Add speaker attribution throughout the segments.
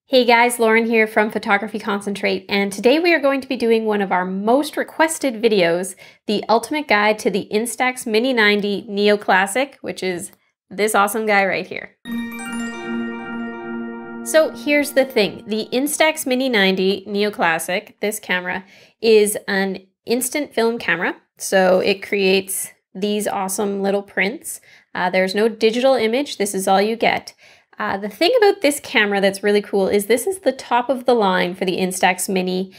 Speaker 1: Hey guys, Lauren here from Photography Concentrate, and today we are going to be doing one of our most requested videos, the ultimate guide to the Instax Mini 90 Neo Classic, which is this awesome guy right here. So here's the thing, the Instax Mini 90 Neo Classic, this camera, is an instant film camera, so it creates these awesome little prints. There's no digital image, this is all you get. The thing about this camera that's really cool is this is the top of the line for the Instax Mini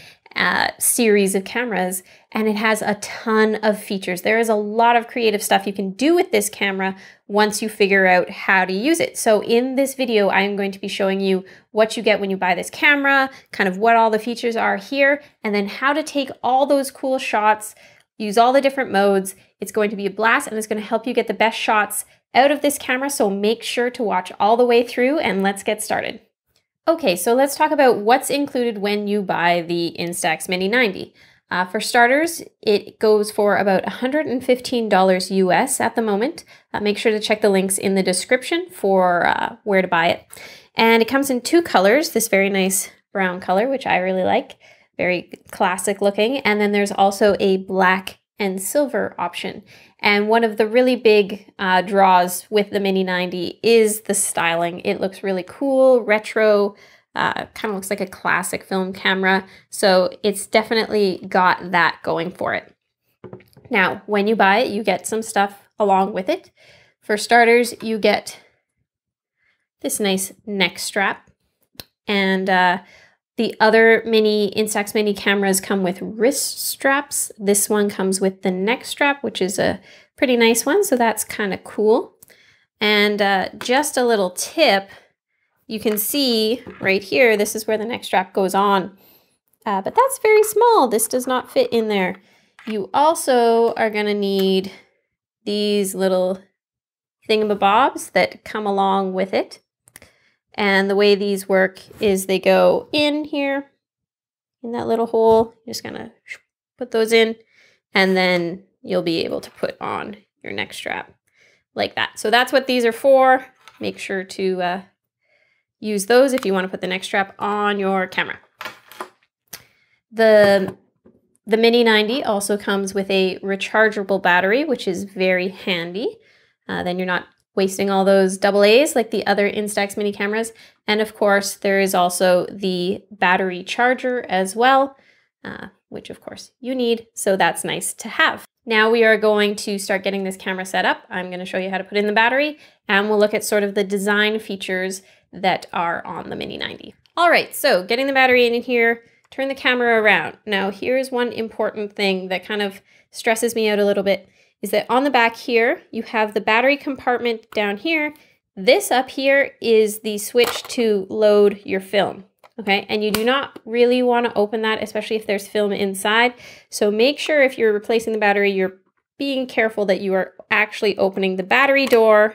Speaker 1: series of cameras, and it has a ton of features. There is a lot of creative stuff you can do with this camera once you figure out how to use it. So in this video, I'm going to be showing you what you get when you buy this camera, kind of what all the features are here, and then how to take all those cool shots, use all the different modes. It's going to be a blast, and it's going to help you get the best shots out of this camera, so make sure to watch all the way through and let's get started. Okay, so let's talk about what's included when you buy the Instax Mini 90. For starters, it goes for about $115 US at the moment. Make sure to check the links in the description for where to buy it. And it comes in two colors, this very nice brown color, which I really like, very classic looking. And then there's also a black and silver option. And one of the really big draws with the Mini 90 is the styling. It looks really cool, retro, kind of looks like a classic film camera. So it's definitely got that going for it. Now, when you buy it, you get some stuff along with it. For starters, you get this nice neck strap. And the other Instax Mini cameras come with wrist straps. This one comes with the neck strap, which is a pretty nice one, so that's kind of cool. And just a little tip, you can see right here, this is where the neck strap goes on, but that's very small. This does not fit in there. You also are gonna need these little thingamabobs that come along with it. And the way these work is they go in here, in that little hole. You're just gonna put those in, and then you'll be able to put on your neck strap like that. So that's what these are for. Make sure to use those if you want to put the neck strap on your camera. The Mini 90 also comes with a rechargeable battery, which is very handy. Then you're not wasting all those AA's like the other Instax Mini cameras. And of course, there is also the battery charger as well, which of course you need, so that's nice to have. Now we are going to start getting this camera set up. I'm going to show you how to put in the battery, and we'll look at sort of the design features that are on the Mini 90. All right, so getting the battery in here, turn the camera around. Now here's one important thing that kind of stresses me out a little bit, is that on the back here, you have the battery compartment down here. This up here is the switch to load your film, okay? And you do not really want to open that, especially if there's film inside. So make sure if you're replacing the battery, you're being careful that you are actually opening the battery door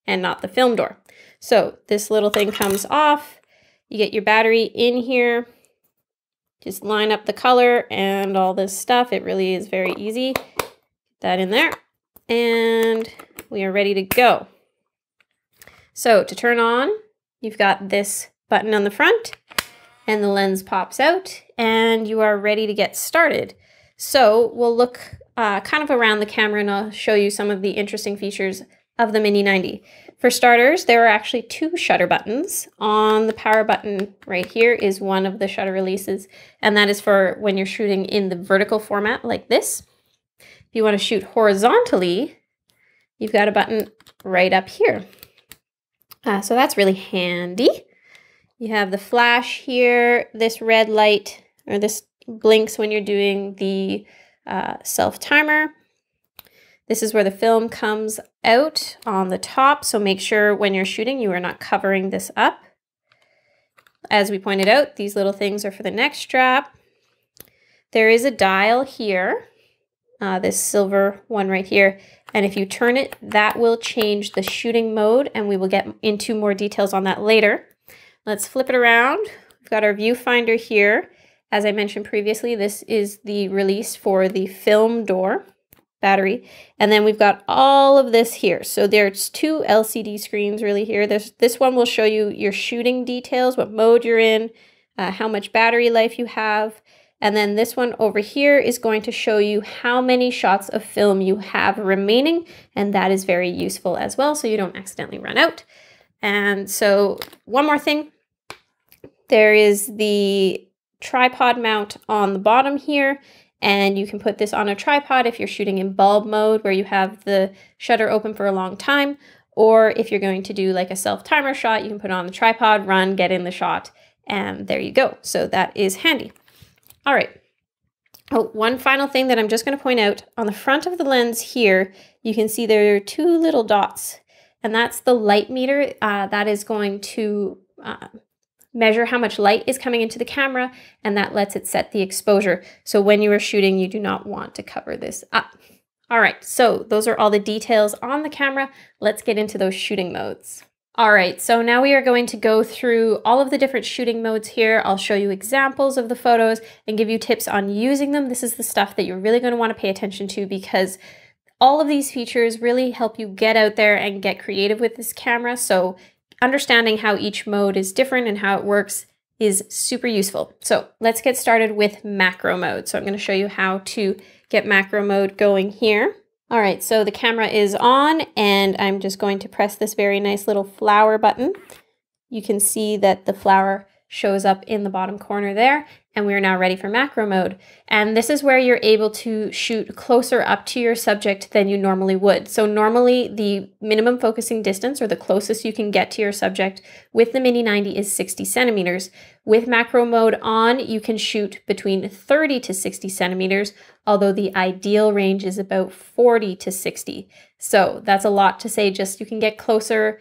Speaker 1: and not the film door. So this little thing comes off. You get your battery in here. Just line up the color and all this stuff. It really is very easy. That in there, and we are ready to go. So to turn on, you've got this button on the front, and the lens pops out, and you are ready to get started. So we'll look kind of around the camera, and I'll show you some of the interesting features of the Mini 90. For starters, there are actually two shutter buttons. On the power button right here is one of the shutter releases, and that is for when you're shooting in the vertical format like this. If you want to shoot horizontally, you've got a button right up here. So that's really handy. You have the flash here. This red light, or this blinks when you're doing the self timer. This is where the film comes out on the top, so make sure when you're shooting you are not covering this up. As we pointed out, these little things are for the neck strap. There is a dial here. This silver one right here, and if you turn it, that will change the shooting mode, and we will get into more details on that later. Let's flip it around. We've got our viewfinder here. As I mentioned previously, this is the release for the film door battery. And then we've got all of this here. So there's two LCD screens really here. This one will show you your shooting details, what mode you're in, how much battery life you have. And then this one over here is going to show you how many shots of film you have remaining. And that is very useful as well, so you don't accidentally run out. And so one more thing, there is the tripod mount on the bottom here. And you can put this on a tripod if you're shooting in bulb mode where you have the shutter open for a long time. Or if you're going to do like a self-timer shot, you can put it on the tripod, run, get in the shot, and there you go. So that is handy. All right. Oh, one final thing that I'm just going to point out. On the front of the lens here, you can see there are two little dots, and that's the light meter. That is going to measure how much light is coming into the camera, and that lets it set the exposure. So when you are shooting, you do not want to cover this up. All right, so those are all the details on the camera. Let's get into those shooting modes. All right, so now we are going to go through all of the different shooting modes here. I'll show you examples of the photos and give you tips on using them. This is the stuff that you're really going to want to pay attention to because all of these features really help you get out there and get creative with this camera. So understanding how each mode is different and how it works is super useful. So let's get started with macro mode. So I'm going to show you how to get macro mode going here. All right, so the camera is on and I'm just going to press this very nice little flower button. You can see that the flower shows up in the bottom corner there, and we are now ready for macro mode. And this is where you're able to shoot closer up to your subject than you normally would. So normally the minimum focusing distance, or the closest you can get to your subject with the Mini 90, is 60 centimeters. With macro mode on, you can shoot between 30 to 60 centimeters, although the ideal range is about 40 to 60. So that's a lot to say, just you can get closer,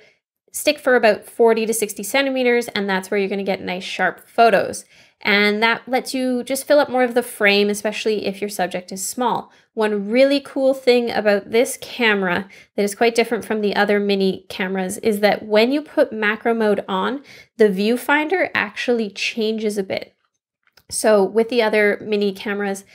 Speaker 1: stick for about 40 to 60 centimeters, and that's where you're going to get nice sharp photos. And that lets you just fill up more of the frame, especially if your subject is small. One really cool thing about this camera that is quite different from the other Mini cameras is that when you put macro mode on, the viewfinder actually changes a bit. So with the other Mini cameras,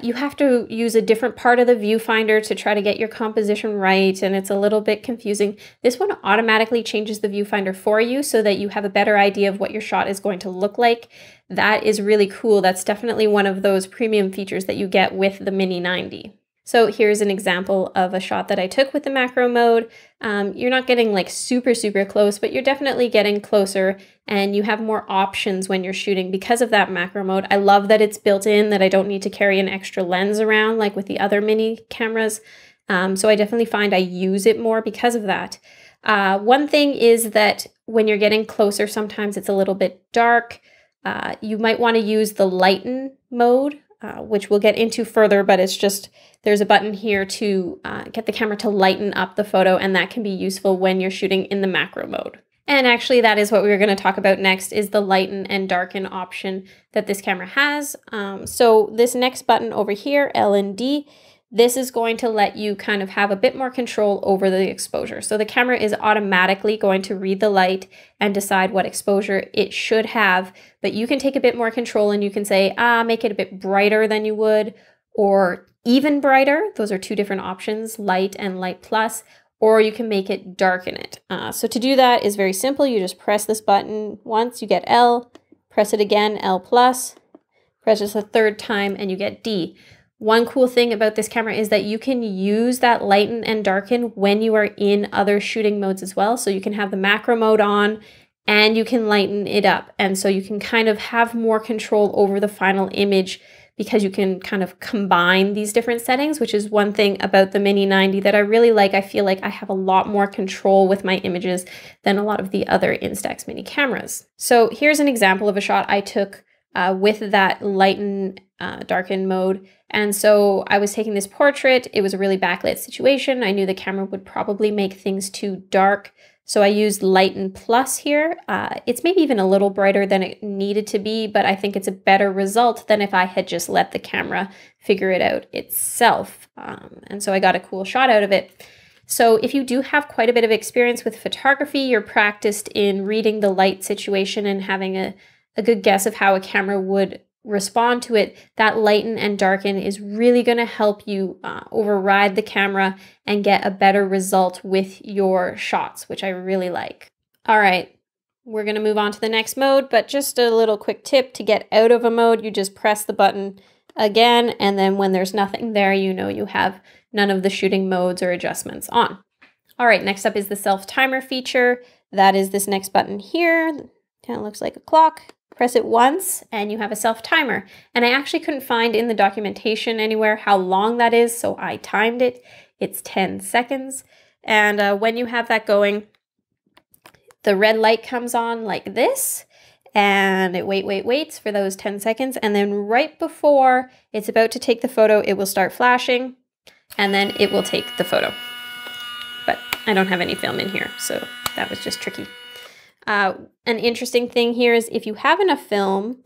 Speaker 1: you have to use a different part of the viewfinder to try to get your composition right, and it's a little bit confusing. This one automatically changes the viewfinder for you so that you have a better idea of what your shot is going to look like. That is really cool. That's definitely one of those premium features that you get with the Mini 90. So here's an example of a shot that I took with the macro mode. You're not getting like super close, but you're definitely getting closer, and you have more options when you're shooting because of that macro mode. I love that it's built in, that I don't need to carry an extra lens around like with the other Mini cameras. So I definitely find I use it more because of that. One thing is that when you're getting closer, sometimes it's a little bit dark. You might want to use the lighten mode, which we'll get into further, but it's just, there's a button here to get the camera to lighten up the photo, and that can be useful when you're shooting in the macro mode. And actually that is what we were going to talk about next, is the lighten and darken option that this camera has. So this next button over here, L and D, this is going to let you kind of have a bit more control over the exposure. So the camera is automatically going to read the light and decide what exposure it should have, but you can take a bit more control and you can say, make it a bit brighter than you would, or even brighter. Those are two different options, light and light plus, or you can make it darken it. So to do that is very simple. You just press this button once, you get L, press it again, L plus, press this a third time, and you get D. One cool thing about this camera is that you can use that lighten and darken when you are in other shooting modes as well. So you can have the macro mode on and you can lighten it up. And so you can kind of have more control over the final image because you can kind of combine these different settings, which is one thing about the Mini 90 that I really like. I feel like I have a lot more control with my images than a lot of the other Instax Mini cameras. So here's an example of a shot I took with that lighten darken mode. And so I was taking this portrait. It was a really backlit situation. I knew the camera would probably make things too dark. So I used Lighten Plus here. It's maybe even a little brighter than it needed to be, but I think it's a better result than if I had just let the camera figure it out itself. And so I got a cool shot out of it. So if you do have quite a bit of experience with photography, you're practiced in reading the light situation and having a good guess of how a camera would respond to it, that lighten and darken is really going to help you override the camera and get a better result with your shots, which I really like. All right, we're going to move on to the next mode, but just a little quick tip: to get out of a mode, you just press the button again, and then when there's nothing there, you know you have none of the shooting modes or adjustments on. All right, next up is the self-timer feature. That is this next button here. Kind of looks like a clock. Press it once and you have a self-timer. And I actually couldn't find in the documentation anywhere how long that is, so I timed it. It's 10 seconds. And when you have that going, the red light comes on like this, and it waits for those 10 seconds. And then right before it's about to take the photo, it will start flashing, and then it will take the photo. But I don't have any film in here, so that was just tricky. An interesting thing here is if you have enough film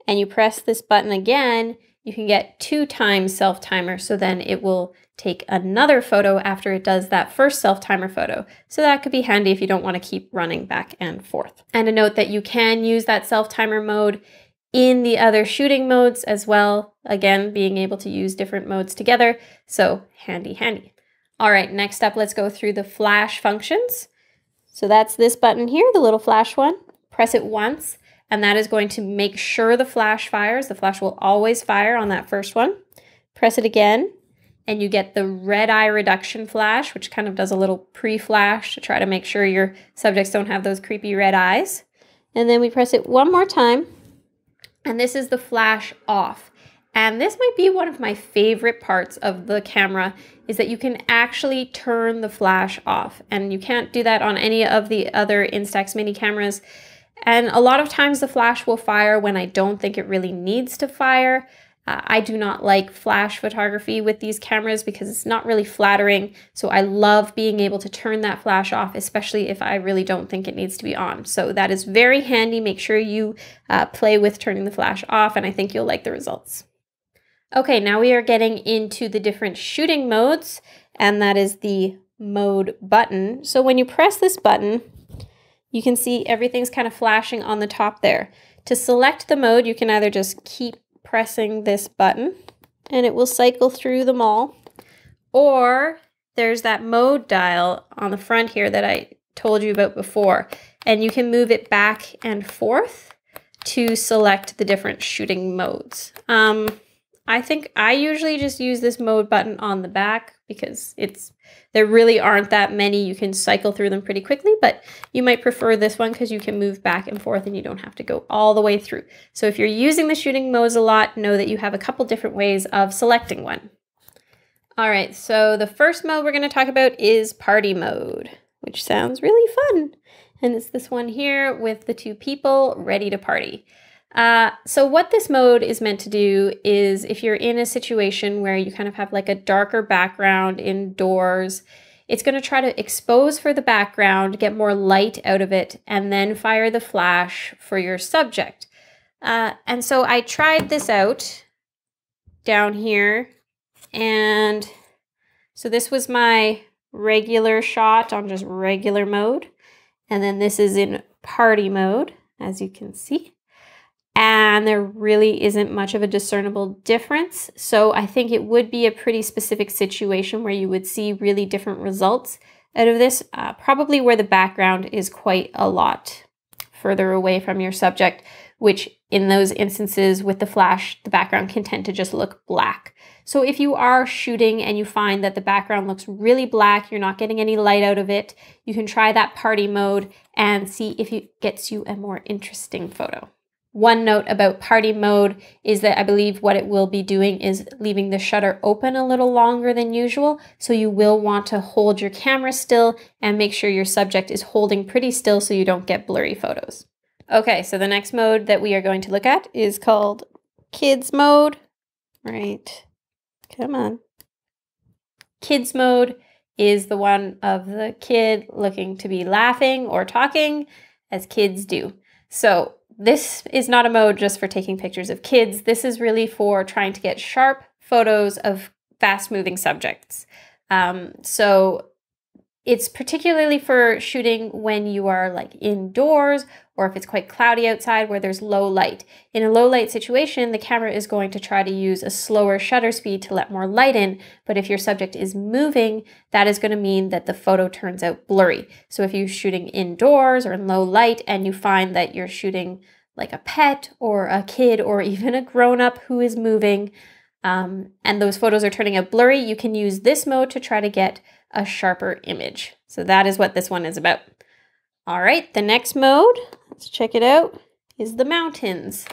Speaker 1: and you press this button again, you can get 2 times self-timer. So then it will take another photo after it does that first self-timer photo. So that could be handy if you don't want to keep running back and forth. And a note that you can use that self-timer mode in the other shooting modes as well. Again, being able to use different modes together. So handy, handy. All right, next up, let's go through the flash functions. So that's this button here, the little flash one. Press it once, and that is going to make sure the flash fires. The flash will always fire on that first one. Press it again, and you get the red eye reduction flash, which kind of does a little pre-flash to try to make sure your subjects don't have those creepy red eyes. And then we press it one more time, and this is the flash off. And this might be one of my favorite parts of the camera, is that you can actually turn the flash off. And you can't do that on any of the other Instax Mini cameras. And a lot of times the flash will fire when I don't think it really needs to fire. I do not like flash photography with these cameras because it's not really flattering. So I love being able to turn that flash off, especially if I really don't think it needs to be on. So that is very handy. Make sure you play with turning the flash off, and I think you'll like the results. Okay, now we are getting into the different shooting modes, and that is the mode button. So when you press this button, you can see everything's kind of flashing on the top there. To select the mode, you can either just keep pressing this button and it will cycle through them all, or there's that mode dial on the front here that I told you about before, and you can move it back and forth to select the different shooting modes. I think I usually just use this mode button on the back because there really aren't that many. You can cycle through them pretty quickly, but you might prefer this one because you can move back and forth and you don't have to go all the way through. So if you're using the shooting modes a lot, know that you have a couple different ways of selecting one. All right, so the first mode we're going to talk about is party mode, which sounds really fun. And it's this one here with the 2 people ready to party. So what this mode is meant to do is if you're in a situation where you kind of have like a darker background indoors, it's going to try to expose for the background, get more light out of it, and then fire the flash for your subject. And so I tried this out down here, and so this was my regular shot on just regular mode, and then this is in party mode, as you can see. And there really isn't much of a discernible difference. So I think it would be a pretty specific situation where you would see really different results out of this, probably where the background is quite a lot further away from your subject, which in those instances with the flash, the background can tend to just look black. So if you are shooting and you find that the background looks really black, you're not getting any light out of it, you can try that party mode and see if it gets you a more interesting photo. One note about party mode is that I believe what it will be doing is leaving the shutter open a little longer than usual. So you will want to hold your camera still and make sure your subject is holding pretty still so you don't get blurry photos. Okay, so the next mode that we are going to look at is called kids mode. Right, come on. Kids mode is the one of the kid looking to be laughing or talking as kids do. So this is not a mode just for taking pictures of kids. This is really for trying to get sharp photos of fast-moving subjects. So It's particularly for shooting when you are like indoors or if it's quite cloudy outside where there's low light. In a low light situation, the camera is going to try to use a slower shutter speed to let more light in, but if your subject is moving, that is going to mean that the photo turns out blurry. So if you're shooting indoors or in low light and you find that you're shooting like a pet or a kid or even a grown-up who is moving, and those photos are turning out blurry, you can use this mode to try to get a sharper image. So that is what this one is about. All right, the next mode, let's check it out, is the mountains.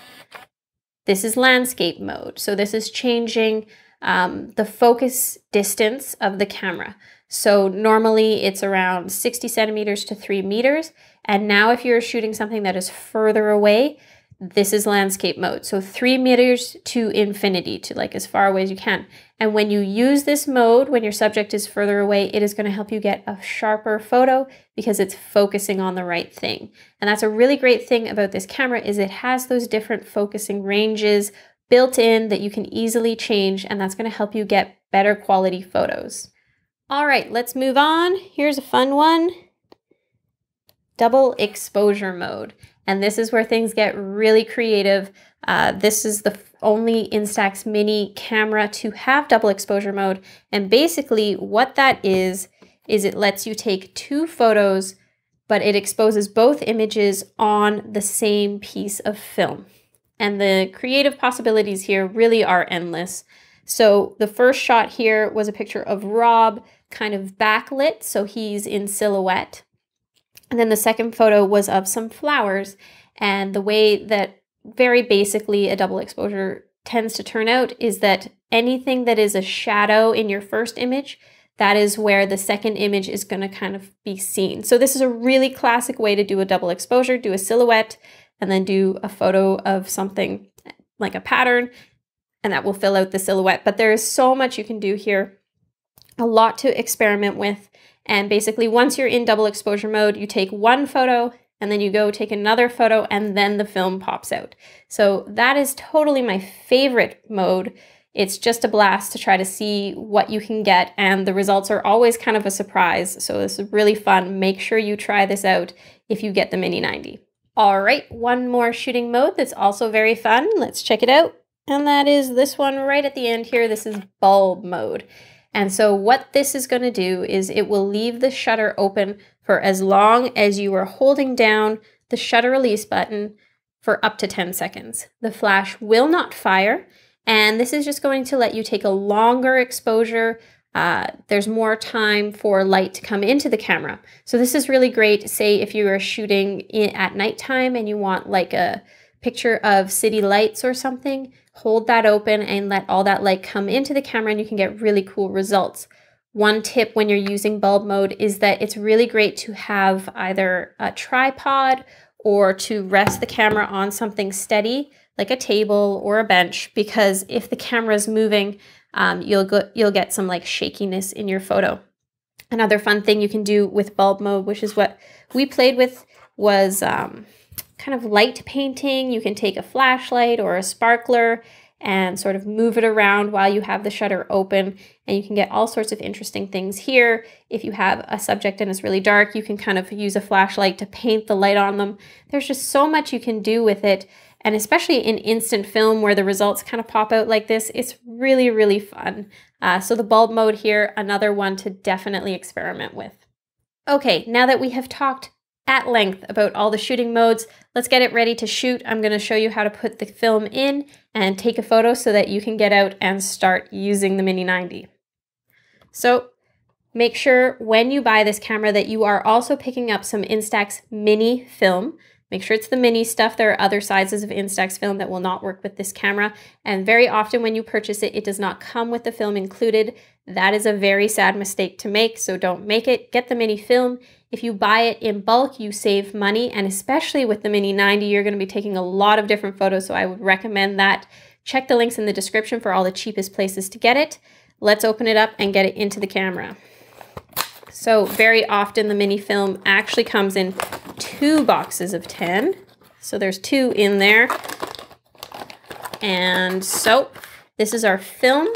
Speaker 1: This is landscape mode. So this is changing the focus distance of the camera. So normally it's around 60 centimeters to 3 meters. And now if you're shooting something that is further away, this is landscape mode. So 3 meters to infinity, to like as far away as you can. And when you use this mode, when your subject is further away, it is going to help you get a sharper photo because it's focusing on the right thing. And that's a really great thing about this camera is it has those different focusing ranges built in that you can easily change, and that's going to help you get better quality photos. All right, let's move on. Here's a fun one. Double exposure mode. And this is where things get really creative. This is the only Instax Mini camera to have double exposure mode. And basically what that is it lets you take 2 photos, but it exposes both images on the same piece of film. And the creative possibilities here really are endless. So the first shot here was a picture of Rob kind of backlit, so he's in silhouette. And then the second photo was of some flowers, and the way that very basically a double exposure tends to turn out is that anything that is a shadow in your first image, that is where the second image is going to kind of be seen. So this is a really classic way to do a double exposure, do a silhouette, and then do a photo of something like a pattern, and that will fill out the silhouette. But there is so much you can do here, a lot to experiment with. And basically, once you're in double exposure mode, you take one photo and then you go take another photo and then the film pops out. So that is totally my favorite mode. It's just a blast to try to see what you can get, and the results are always kind of a surprise. So this is really fun. Make sure you try this out if you get the Mini 90. All right, one more shooting mode that's also very fun. Let's check it out. And that is this one right at the end here. This is bulb mode. And so what this is going to do is it will leave the shutter open for as long as you are holding down the shutter release button for up to 10 seconds. The flash will not fire, and this is just going to let you take a longer exposure. There's more time for light to come into the camera. So this is really great. Say if you are shooting at nighttime and you want like a picture of city lights or something, hold that open and let all that light come into the camera and you can get really cool results. One tip when you're using bulb mode is that it's really great to have either a tripod or to rest the camera on something steady like a table or a bench, because if the camera is moving, you'll get some like shakiness in your photo. Another fun thing you can do with bulb mode, which is what we played with, was kind of light painting. You can take a flashlight or a sparkler and sort of move it around while you have the shutter open, and you can get all sorts of interesting things here. If you have a subject and it's really dark, you can kind of use a flashlight to paint the light on them. There's just so much you can do with it, and especially in instant film where the results kind of pop out like this, it's really, really fun. So the bulb mode here, another one to definitely experiment with. Okay, now that we have talked at length about all the shooting modes, let's get it ready to shoot. I'm going to show you how to put the film in and take a photo so that you can get out and start using the Mini 90. So make sure when you buy this camera that you are also picking up some Instax Mini film. Make sure it's the mini stuff. There are other sizes of Instax film that will not work with this camera, and very often when you purchase it, it does not come with the film included. That is a very sad mistake to make, so don't make it. Get the mini film. If you buy it in bulk, you save money, and especially with the Mini 90, you're going to be taking a lot of different photos, so I would recommend that. Check the links in the description for all the cheapest places to get it. Let's open it up and get it into the camera. So very often the mini film actually comes in 2 boxes of 10. So there's 2 in there. And so this is our film.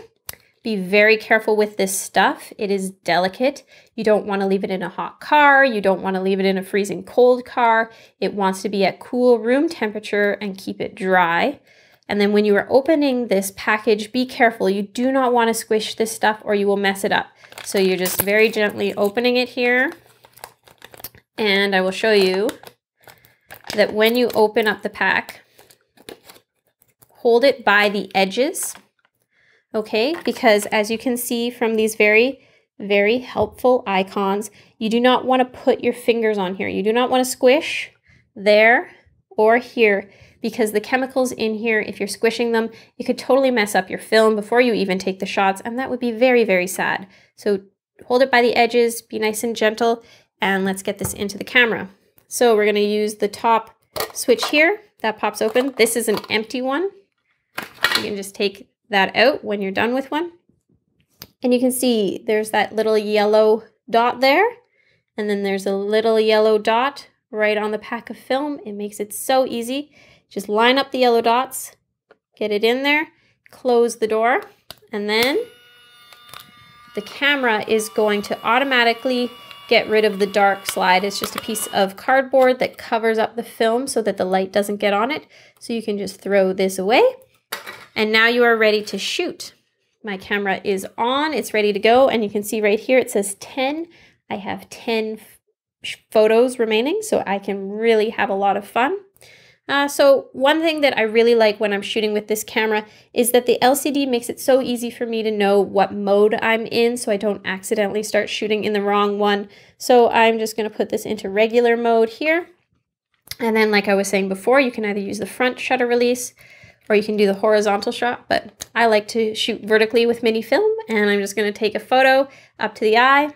Speaker 1: Be very careful with this stuff. It is delicate. You don't want to leave it in a hot car. You don't want to leave it in a freezing cold car. It wants to be at cool room temperature and keep it dry. And then when you are opening this package, be careful. You do not want to squish this stuff or you will mess it up. So you're just very gently opening it here. And I will show you that when you open up the pack, hold it by the edges, okay? Because as you can see from these very, very helpful icons, you do not want to put your fingers on here. You do not want to squish there or here, because the chemicals in here, if you're squishing them, it could totally mess up your film before you even take the shots, and that would be very, very sad. So hold it by the edges, be nice and gentle, and let's get this into the camera. So we're going to use the top switch here. That pops open. This is an empty one. You can just take that out when you're done with one. And you can see there's that little yellow dot there. And then there's a little yellow dot right on the pack of film. It makes it so easy. Just line up the yellow dots, get it in there, close the door, and then the camera is going to automatically get rid of the dark slide. It's just a piece of cardboard that covers up the film so that the light doesn't get on it. So you can just throw this away. And now you are ready to shoot. My camera is on, it's ready to go. And you can see right here, it says 10. I have 10 photos remaining, so I can really have a lot of fun. So one thing that I really like when I'm shooting with this camera is that the LCD makes it so easy for me to know what mode I'm in so I don't accidentally start shooting in the wrong one. So I'm just going to put this into regular mode here. And then like I was saying before, you can either use the front shutter release or you can do the horizontal shot, but I like to shoot vertically with mini film, and I'm just going to take a photo up to the eye,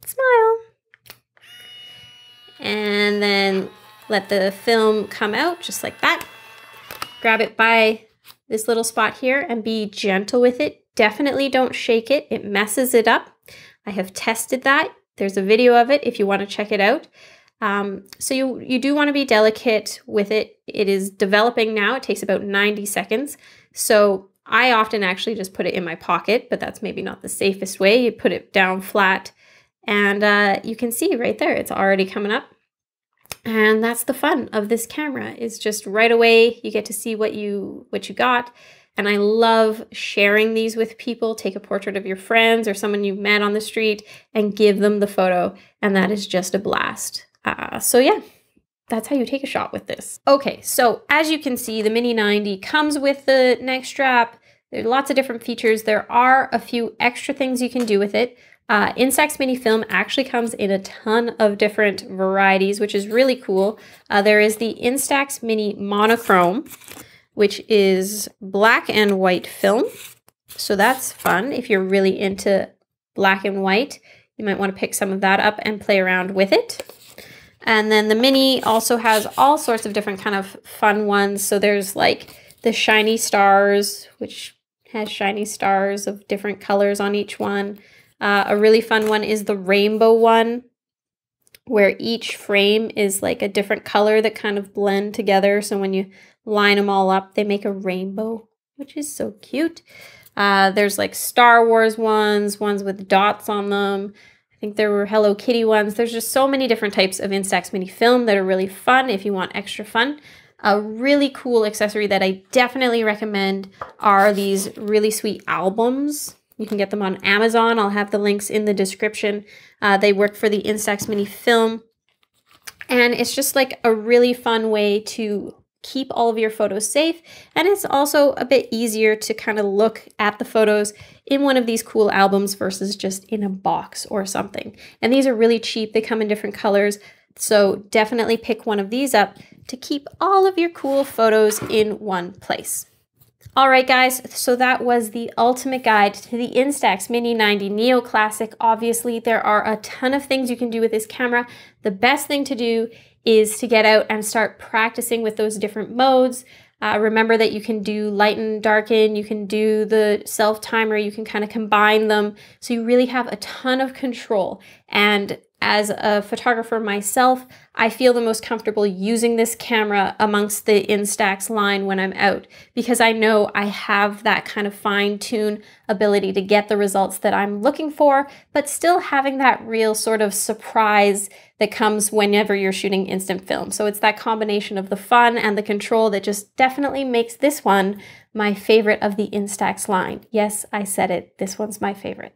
Speaker 1: smile, and then let the film come out just like that. Grab it by this little spot here and be gentle with it. Definitely don't shake it. It messes it up. I have tested that. There's a video of it if you want to check it out. So you do want to be delicate with it. It is developing now. It takes about 90 seconds. So I often actually just put it in my pocket, but that's maybe not the safest way. You put it down flat and you can see right there, it's already coming up. And that's the fun of this camera, is just right away you get to see what you got. And I love sharing these with people. Take a portrait of your friends or someone you've met on the street and give them the photo. And that is just a blast. So yeah, that's how you take a shot with this. Okay, so as you can see, the Mini 90 comes with the neck strap. There are lots of different features. There are a few extra things you can do with it. Instax Mini film actually comes in a ton of different varieties, which is really cool. There is the Instax Mini monochrome, which is black and white film. So that's fun. If you're really into black and white, you might want to pick some of that up and play around with it. And then the Mini also has all sorts of different kind of fun ones. So there's like the shiny stars, which has shiny stars of different colors on each one. A really fun one is the rainbow one, where each frame is like a different color that kind of blend together. So when you line them all up, they make a rainbow, which is so cute. There's like Star Wars ones with dots on them. I think there were Hello Kitty ones. There's just so many different types of Instax Mini film that are really fun if you want extra fun. A really cool accessory that I definitely recommend are these really sweet albums. You can get them on Amazon. I'll have the links in the description. They work for the Instax Mini film. And it's just like a really fun way to keep all of your photos safe. And it's also a bit easier to kind of look at the photos in one of these cool albums versus just in a box or something. And these are really cheap. They come in different colors. So definitely pick one of these up to keep all of your cool photos in one place. All right, guys, so that was the ultimate guide to the Instax Mini 90 Neo Classic. Obviously, there are a ton of things you can do with this camera. The best thing to do is to get out and start practicing with those different modes. Remember that you can do Lighten Darken, you can do the self-timer, you can kind of combine them. So you really have a ton of control. And as a photographer myself, I feel the most comfortable using this camera amongst the Instax line when I'm out, because I know I have that kind of fine-tune ability to get the results that I'm looking for, but still having that real sort of surprise that comes whenever you're shooting instant film. So it's that combination of the fun and the control that just definitely makes this one my favorite of the Instax line. Yes, I said it. This one's my favorite.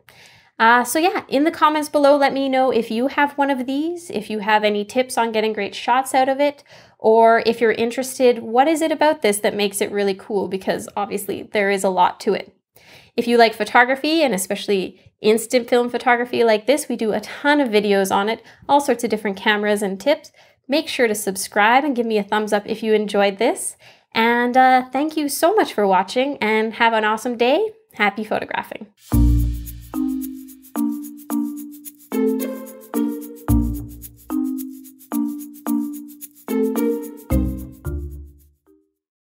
Speaker 1: So yeah, in the comments below, let me know if you have one of these, if you have any tips on getting great shots out of it, or if you're interested, what is it about this that makes it really cool? Because obviously there is a lot to it. If you like photography, and especially instant film photography like this, we do a ton of videos on it, all sorts of different cameras and tips. Make sure to subscribe and give me a thumbs up if you enjoyed this. And thank you so much for watching, and have an awesome day. Happy photographing.